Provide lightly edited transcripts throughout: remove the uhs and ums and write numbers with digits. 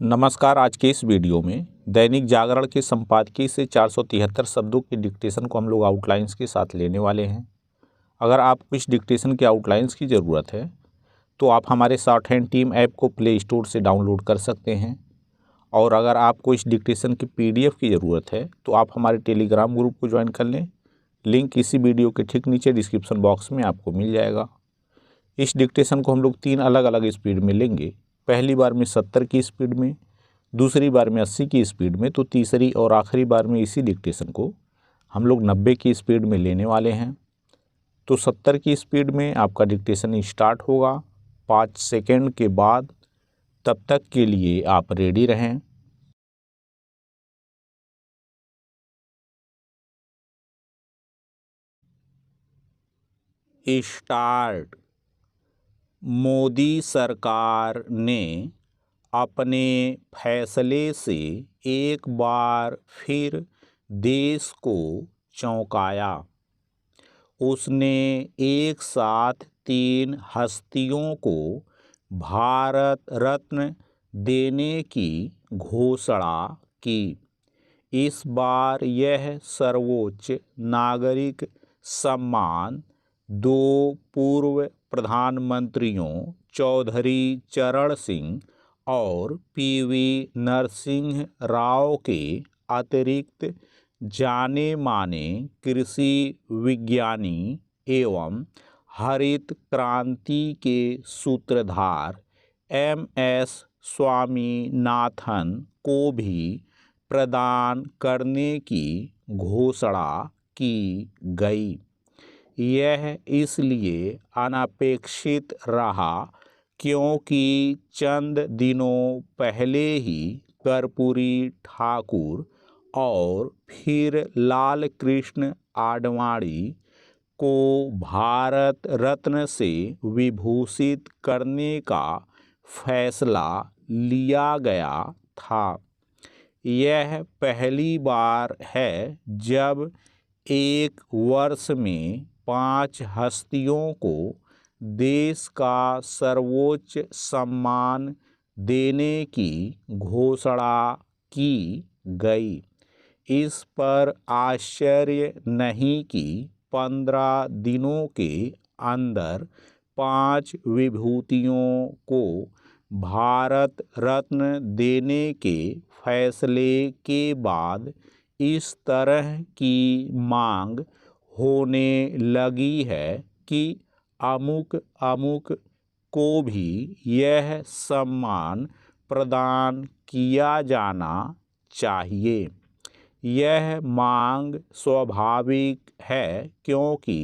नमस्कार। आज के इस वीडियो में दैनिक जागरण के संपादकीय से 473 शब्दों के डिक्टेशन को हम लोग आउटलाइंस के साथ लेने वाले हैं। अगर आपको इस डिक्टेशन के आउटलाइंस की ज़रूरत है तो आप हमारे शॉर्ट हैंड टीम ऐप को प्ले स्टोर से डाउनलोड कर सकते हैं, और अगर आपको इस डिक्टेशन की PDF की ज़रूरत है तो आप हमारे टेलीग्राम ग्रुप को ज्वाइन कर लें। लिंक इसी वीडियो के ठीक नीचे डिस्क्रिप्शन बॉक्स में आपको मिल जाएगा। इस डिक्टेशन को हम लोग 3 अलग अलग स्पीड में लेंगे। पहली बार में 70 की स्पीड में, दूसरी बार में 80 की स्पीड में, तो तीसरी और आखिरी बार में इसी डिक्टेशन को हम लोग 90 की स्पीड में लेने वाले हैं। तो 70 की स्पीड में आपका डिक्टेशन स्टार्ट होगा 5 सेकेंड के बाद। तब तक के लिए आप रेडी रहें। स्टार्ट। मोदी सरकार ने अपने फैसले से एक बार फिर देश को चौंकाया। उसने एक साथ 3 हस्तियों को भारत रत्न देने की घोषणा की। इस बार यह सर्वोच्च नागरिक सम्मान 2 पूर्व प्रधानमंत्रियों चौधरी चरण सिंह और PV नरसिंह राव के अतिरिक्त जाने माने कृषि विज्ञानी एवं हरित क्रांति के सूत्रधार MS स्वामीनाथन को भी प्रदान करने की घोषणा की गई। यह इसलिए अनपेक्षित रहा क्योंकि चंद दिनों पहले ही कर्पूरी ठाकुर और फिर लाल कृष्ण आडवाणी को भारत रत्न से विभूषित करने का फैसला लिया गया था। यह पहली बार है जब एक वर्ष में 5 हस्तियों को देश का सर्वोच्च सम्मान देने की घोषणा की गई। इस पर आश्चर्य नहीं कि 15 दिनों के अंदर 5 विभूतियों को भारत रत्न देने के फैसले के बाद इस तरह की मांग होने लगी है कि अमुक अमुक को भी यह सम्मान प्रदान किया जाना चाहिए। यह मांग स्वाभाविक है क्योंकि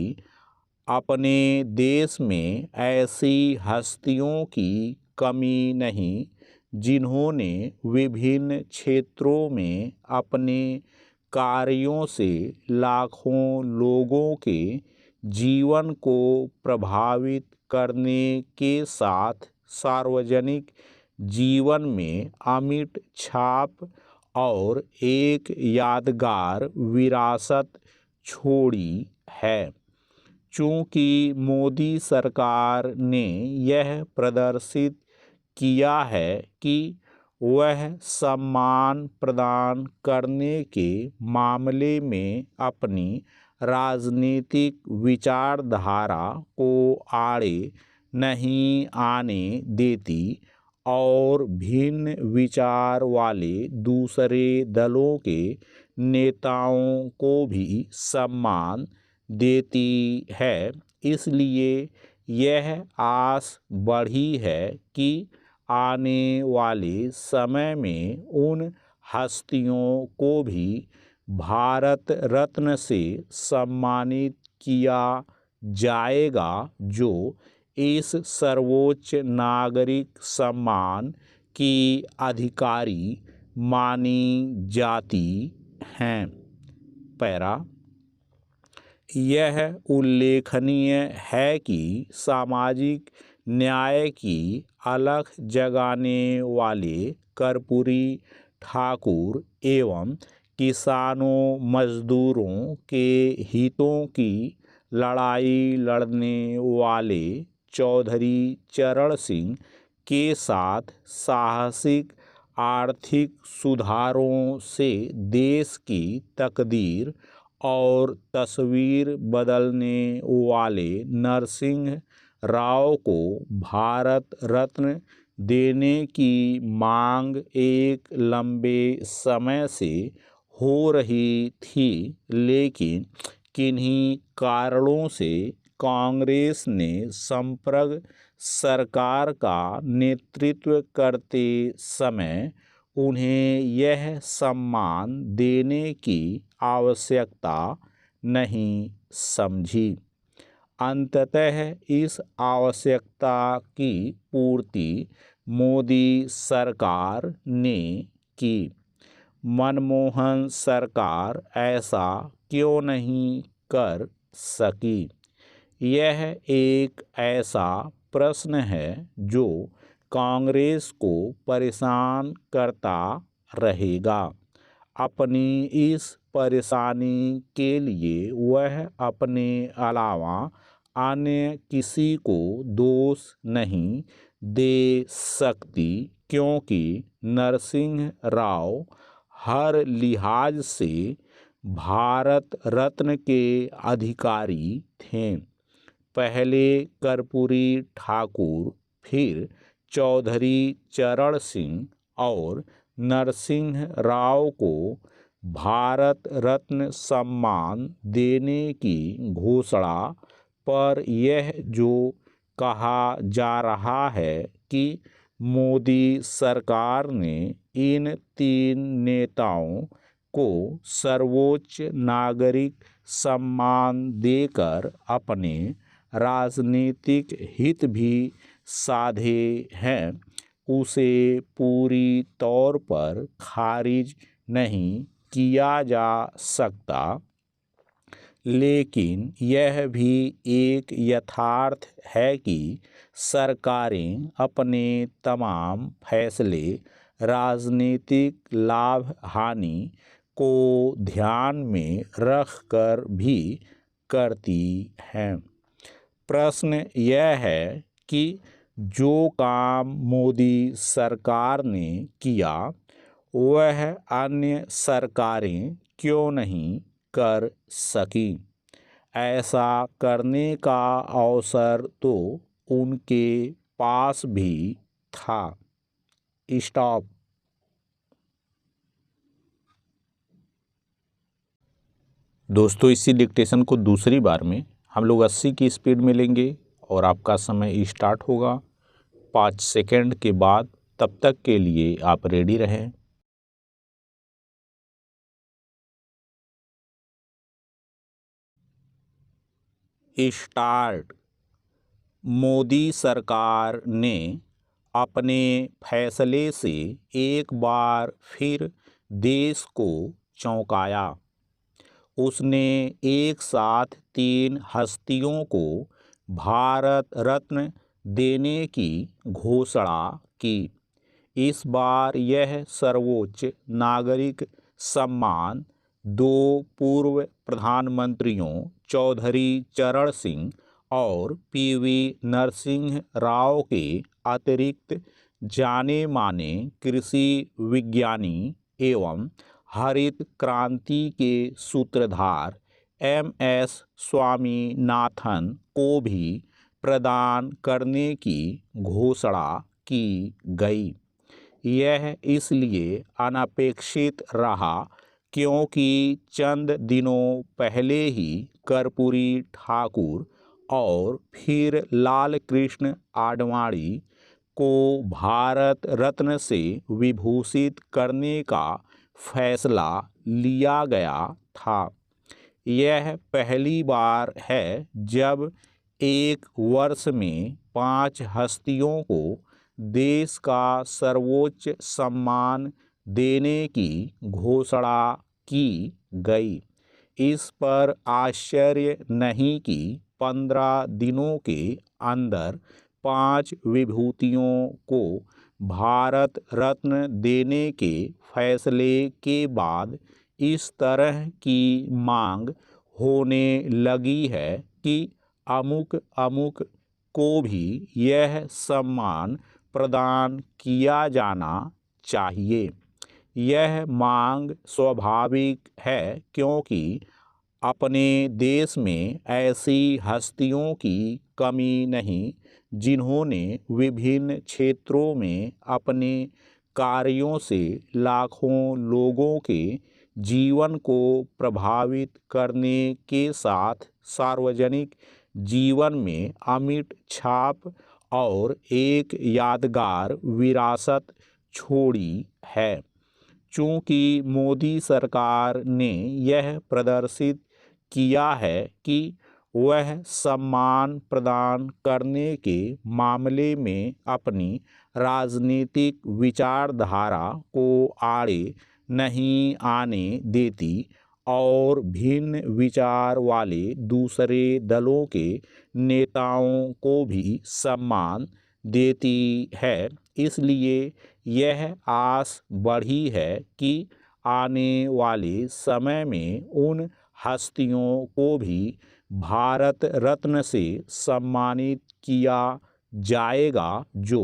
अपने देश में ऐसी हस्तियों की कमी नहीं जिन्होंने विभिन्न क्षेत्रों में अपने कार्यों से लाखों लोगों के जीवन को प्रभावित करने के साथ सार्वजनिक जीवन में अमिट छाप और एक यादगार विरासत छोड़ी है। चूँकि मोदी सरकार ने यह प्रदर्शित किया है कि वह सम्मान प्रदान करने के मामले में अपनी राजनीतिक विचारधारा को आड़े नहीं आने देती और भिन्न विचार वाले दूसरे दलों के नेताओं को भी सम्मान देती है, इसलिए यह आस बढ़ी है कि आने वाले समय में उन हस्तियों को भी भारत रत्न से सम्मानित किया जाएगा जो इस सर्वोच्च नागरिक सम्मान की अधिकारी मानी जाती हैं। पैरा। यह उल्लेखनीय है कि सामाजिक न्याय की अलख जगाने वाले कर्पूरी ठाकुर एवं किसानों मजदूरों के हितों की लड़ाई लड़ने वाले चौधरी चरण सिंह के साथ साहसिक आर्थिक सुधारों से देश की तकदीर और तस्वीर बदलने वाले नरसिंह राव को भारत रत्न देने की मांग एक लंबे समय से हो रही थी, लेकिन किन्हीं कारणों से कांग्रेस ने संप्रग सरकार का नेतृत्व करते समय उन्हें यह सम्मान देने की आवश्यकता नहीं समझी। अंततः इस आवश्यकता की पूर्ति मोदी सरकार ने की। मनमोहन सरकार ऐसा क्यों नहीं कर सकी? यह एक ऐसा प्रश्न है जो कांग्रेस को परेशान करता रहेगा। अपनी इस परेशानी के लिए वह अपने अलावा अन्य किसी को दोष नहीं दे सकती, क्योंकि नरसिंह राव हर लिहाज से भारत रत्न के अधिकारी थे। पहले कर्पूरी ठाकुर, फिर चौधरी चरण सिंह और नरसिंह राव को भारत रत्न सम्मान देने की घोषणा पर यह जो कहा जा रहा है कि मोदी सरकार ने इन तीन नेताओं को सर्वोच्च नागरिक सम्मान देकर अपने राजनीतिक हित भी साधे हैं, उसे पूरी तौर पर खारिज नहीं किया जा सकता। लेकिन यह भी एक यथार्थ है कि सरकारें अपने तमाम फैसले राजनीतिक लाभ हानि को ध्यान में रखकर भी करती हैं। प्रश्न यह है कि जो काम मोदी सरकार ने किया वह अन्य सरकारें क्यों नहीं कर सकी? ऐसा करने का अवसर तो उनके पास भी था। स्टॉप। दोस्तों, इसी डिक्टेशन को दूसरी बार में हम लोग 80 की स्पीड में लेंगे और आपका समय स्टार्ट होगा 5 सेकंड के बाद। तब तक के लिए आप रेडी रहें। स्टार्ट। मोदी सरकार ने अपने फैसले से एक बार फिर देश को चौंकाया। उसने एक साथ 3 हस्तियों को भारत रत्न देने की घोषणा की। इस बार यह सर्वोच्च नागरिक सम्मान 2 पूर्व प्रधानमंत्रियों चौधरी चरण सिंह और पीवी नरसिंह राव के अतिरिक्त जाने माने कृषि विज्ञानी एवं हरित क्रांति के सूत्रधार MS स्वामीनाथन को भी प्रदान करने की घोषणा की गई। यह इसलिए अनपेक्षित रहा क्योंकि चंद दिनों पहले ही कर्पूरी ठाकुर और फिर लाल कृष्ण आडवाणी को भारत रत्न से विभूषित करने का फैसला लिया गया था। यह पहली बार है जब एक वर्ष में 5 हस्तियों को देश का सर्वोच्च सम्मान देने की घोषणा की गई। इस पर आश्चर्य नहीं कि 15 दिनों के अंदर 5 विभूतियों को भारत रत्न देने के फैसले के बाद इस तरह की मांग होने लगी है कि अमुक अमुक को भी यह सम्मान प्रदान किया जाना चाहिए। यह मांग स्वाभाविक है क्योंकि अपने देश में ऐसी हस्तियों की कमी नहीं जिन्होंने विभिन्न क्षेत्रों में अपने कार्यों से लाखों लोगों के जीवन को प्रभावित करने के साथ सार्वजनिक जीवन में अमिट छाप और एक यादगार विरासत छोड़ी है। चूँकि मोदी सरकार ने यह प्रदर्शित किया है कि वह सम्मान प्रदान करने के मामले में अपनी राजनीतिक विचारधारा को आड़े नहीं आने देती और भिन्न विचार वाले दूसरे दलों के नेताओं को भी सम्मान देती है, इसलिए यह आस बढ़ी है कि आने वाले समय में उन हस्तियों को भी भारत रत्न से सम्मानित किया जाएगा जो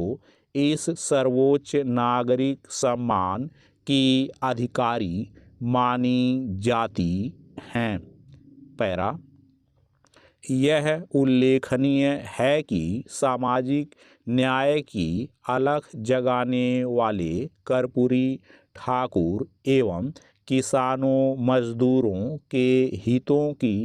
इस सर्वोच्च नागरिक सम्मान की अधिकारी मानी जाती हैं। पैरा, यह उल्लेखनीय है कि सामाजिक न्याय की अलख जगाने वाले कर्पूरी ठाकुर एवं किसानों मजदूरों के हितों की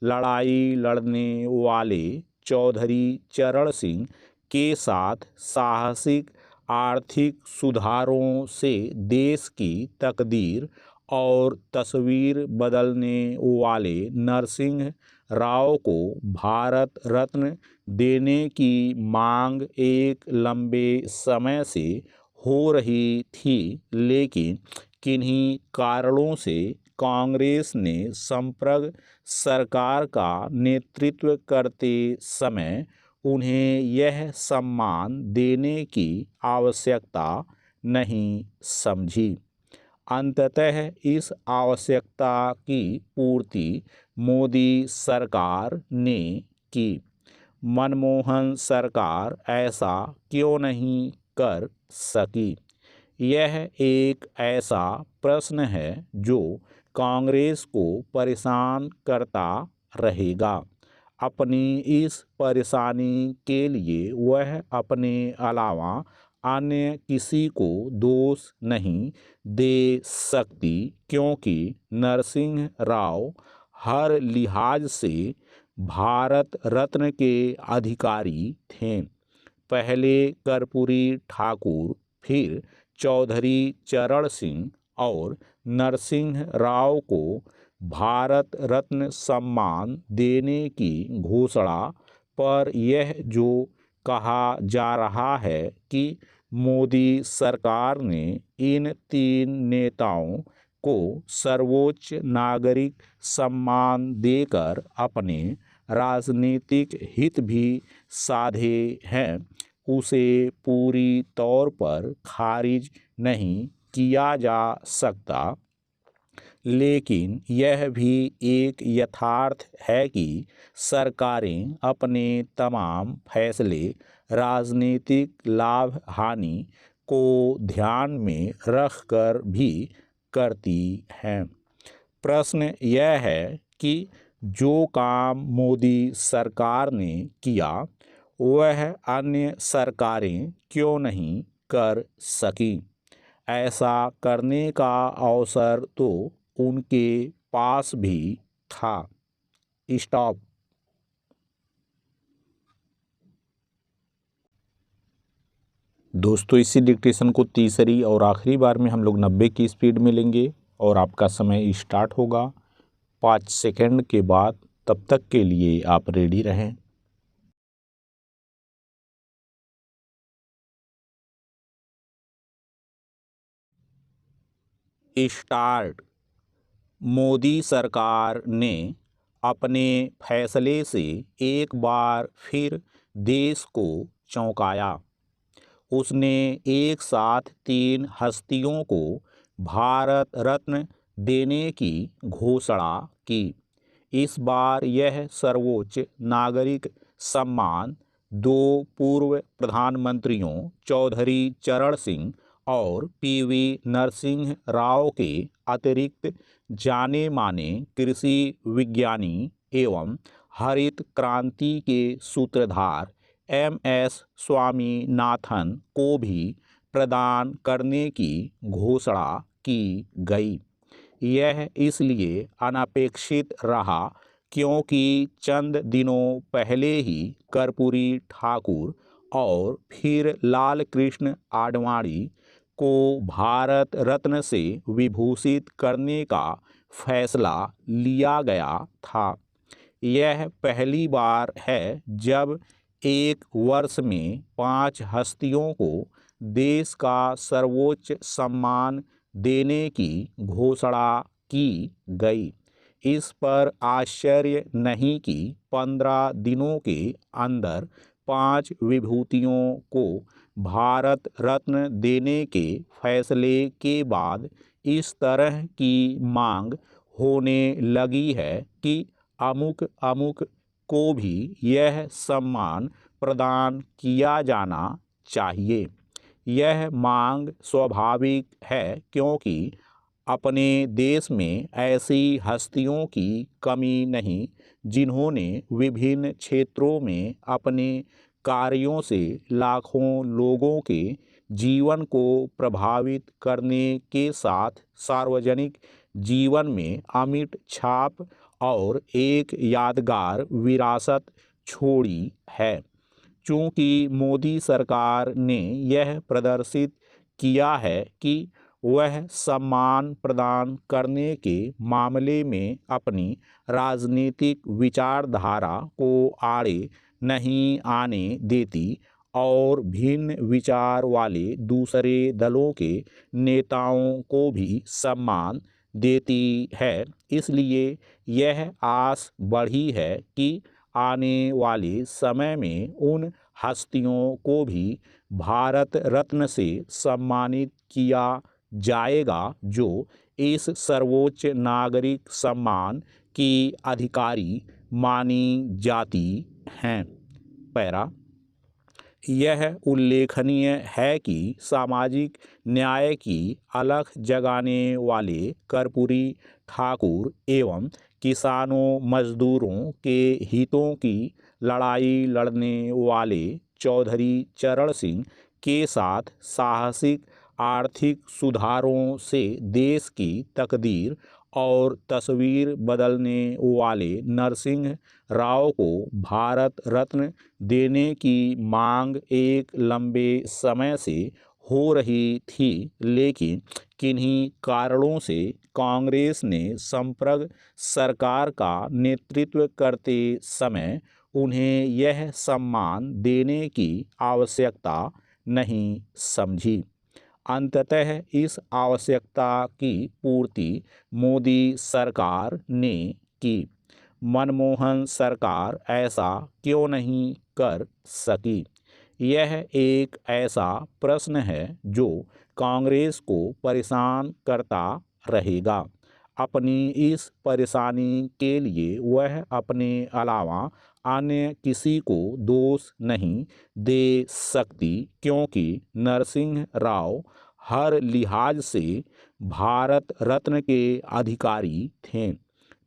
लड़ाई लड़ने वाले चौधरी चरण सिंह के साथ साहसिक आर्थिक सुधारों से देश की तकदीर और तस्वीर बदलने वाले नरसिंह राव को भारत रत्न देने की मांग एक लंबे समय से हो रही थी, लेकिन किन्हीं कारणों से कांग्रेस ने संप्रग सरकार का नेतृत्व करते समय उन्हें यह सम्मान देने की आवश्यकता नहीं समझी। अंततः इस आवश्यकता की पूर्ति मोदी सरकार ने की। मनमोहन सरकार ऐसा क्यों नहीं कर सकी? यह एक ऐसा प्रश्न है जो कांग्रेस को परेशान करता रहेगा। अपनी इस परेशानी के लिए वह अपने अलावा अन्य किसी को दोष नहीं दे सकती, क्योंकि नरसिंह राव हर लिहाज से भारत रत्न के अधिकारी थे। पहले कर्पूरी ठाकुर, फिर चौधरी चरण सिंह और नरसिंह राव को भारत रत्न सम्मान देने की घोषणा पर यह जो कहा जा रहा है कि मोदी सरकार ने इन तीन नेताओं को सर्वोच्च नागरिक सम्मान देकर अपने राजनीतिक हित भी साधे हैं, उसे पूरी तौर पर खारिज नहीं किया जा सकता। लेकिन यह भी एक यथार्थ है कि सरकारें अपने तमाम फैसले राजनीतिक लाभ हानि को ध्यान में रखकर भी करती हैं। प्रश्न यह है कि जो काम मोदी सरकार ने किया वह अन्य सरकारें क्यों नहीं कर सकी? ऐसा करने का अवसर तो उनके पास भी था। स्टॉप। दोस्तों, इसी डिक्टेशन को तीसरी और आखिरी बार में हम लोग 90 की स्पीड में लेंगे और आपका समय स्टार्ट होगा 5 सेकंड के बाद। तब तक के लिए आप रेडी रहें। स्टार्ट। मोदी सरकार ने अपने फैसले से एक बार फिर देश को चौंकाया। उसने एक साथ 3 हस्तियों को भारत रत्न देने की घोषणा की। इस बार यह सर्वोच्च नागरिक सम्मान 2 पूर्व प्रधानमंत्रियों चौधरी चरण सिंह और पीवी नरसिंह राव के अतिरिक्त जाने माने कृषि विज्ञानी एवं हरित क्रांति के सूत्रधार एम.एस. स्वामीनाथन को भी प्रदान करने की घोषणा की गई। यह इसलिए अनपेक्षित रहा क्योंकि चंद दिनों पहले ही कर्पूरी ठाकुर और फिर लाल कृष्ण आडवाणी को भारत रत्न से विभूषित करने का फैसला लिया गया था। यह पहली बार है जब एक वर्ष में 5 हस्तियों को देश का सर्वोच्च सम्मान देने की घोषणा की गई। इस पर आश्चर्य नहीं कि 15 दिनों के अंदर 5 विभूतियों को भारत रत्न देने के फैसले के बाद इस तरह की मांग होने लगी है कि अमुक अमुक को भी यह सम्मान प्रदान किया जाना चाहिए। यह मांग स्वाभाविक है क्योंकि अपने देश में ऐसी हस्तियों की कमी नहीं जिन्होंने विभिन्न क्षेत्रों में अपने कार्यों से लाखों लोगों के जीवन को प्रभावित करने के साथ सार्वजनिक जीवन में अमिट छाप और एक यादगार विरासत छोड़ी है। चूँकि मोदी सरकार ने यह प्रदर्शित किया है कि वह सम्मान प्रदान करने के मामले में अपनी राजनीतिक विचारधारा को आड़े नहीं आने देती और भिन्न विचार वाले दूसरे दलों के नेताओं को भी सम्मान देती है, इसलिए यह आस बढ़ी है कि आने वाले समय में उन हस्तियों को भी भारत रत्न से सम्मानित किया जाएगा जो इस सर्वोच्च नागरिक सम्मान की अधिकारी मानी जाती हैं। पैरा यह उल्लेखनीय है कि सामाजिक न्याय की अलख जगाने वाले कर्पूरी ठाकुर एवं किसानों मजदूरों के हितों की लड़ाई लड़ने वाले चौधरी चरण सिंह के साथ साहसिक आर्थिक सुधारों से देश की तकदीर और तस्वीर बदलने वाले नरसिंह राव को भारत रत्न देने की मांग एक लंबे समय से हो रही थी, लेकिन किन्हीं कारणों से कांग्रेस ने संप्रग सरकार का नेतृत्व करते समय उन्हें यह सम्मान देने की आवश्यकता नहीं समझी। अंततः इस आवश्यकता की पूर्ति मोदी सरकार ने की। मनमोहन सरकार ऐसा क्यों नहीं कर सकी? यह एक ऐसा प्रश्न है जो कांग्रेस को परेशान करता रहेगा। अपनी इस परेशानी के लिए वह अपने अलावा अन्य किसी को दोष नहीं दे सकती क्योंकि नरसिंह राव हर लिहाज से भारत रत्न के अधिकारी थे।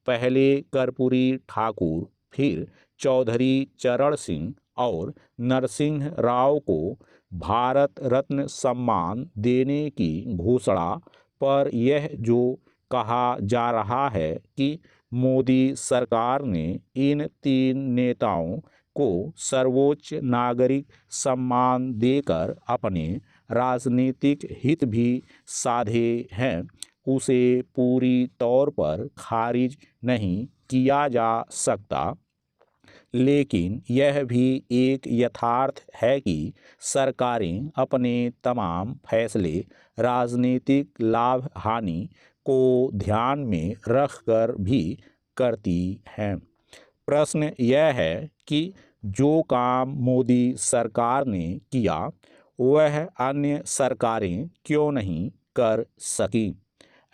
पहले कर्पूरी ठाकुर, फिर चौधरी चरण सिंह और नरसिंह राव को भारत रत्न सम्मान देने की घोषणा पर यह जो कहा जा रहा है कि मोदी सरकार ने इन 3 नेताओं को सर्वोच्च नागरिक सम्मान देकर अपने राजनीतिक हित भी साधे हैं, उसे पूरी तौर पर खारिज नहीं किया जा सकता। लेकिन यह भी एक यथार्थ है कि सरकारें अपने तमाम फैसले राजनीतिक लाभ हानि को ध्यान में रखकर भी करती हैं। प्रश्न यह है कि जो काम मोदी सरकार ने किया वह अन्य सरकारें क्यों नहीं कर सकी?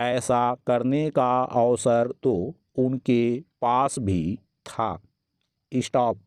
ऐसा करने का अवसर तो उनके पास भी था। स्टॉप।